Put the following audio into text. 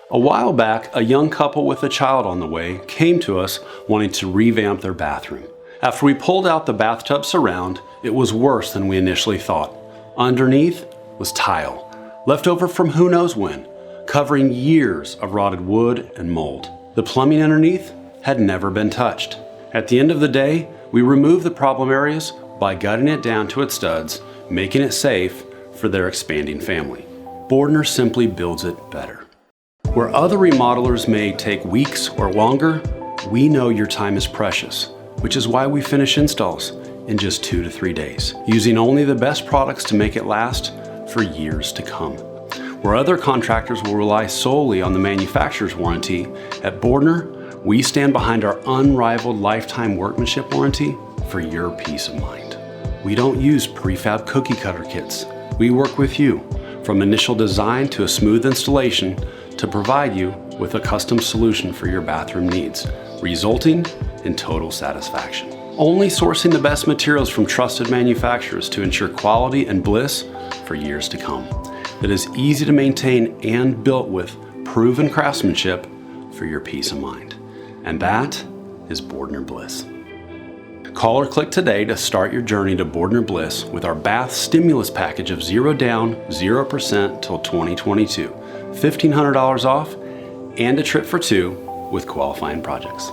A while back, a young couple with a child on the way came to us wanting to revamp their bathroom. After we pulled out the bathtub surround, it was worse than we initially thought. Underneath was tile, left over from who knows when, covering years of rotted wood and mold. The plumbing underneath had never been touched. At the end of the day, we removed the problem areas by gutting it down to its studs, making it safe for their expanding family. Bordner simply builds it better. Where other remodelers may take weeks or longer, we know your time is precious, which is why we finish installs in just 2 to 3 days, using only the best products to make it last for years to come. Where other contractors will rely solely on the manufacturer's warranty, at Bordner, we stand behind our unrivaled lifetime workmanship warranty for your peace of mind. We don't use prefab cookie cutter kits. We work with you, from initial design to a smooth installation, to provide you with a custom solution for your bathroom needs, resulting in total satisfaction. Only sourcing the best materials from trusted manufacturers to ensure quality and bliss for years to come. That is easy to maintain and built with proven craftsmanship for your peace of mind. And that is Bordner Bliss. Call or click today to start your journey to Bordner Bliss with our bath stimulus package of 0 down, 0% till 2022, $1,500 off, and a trip for 2 with qualifying projects.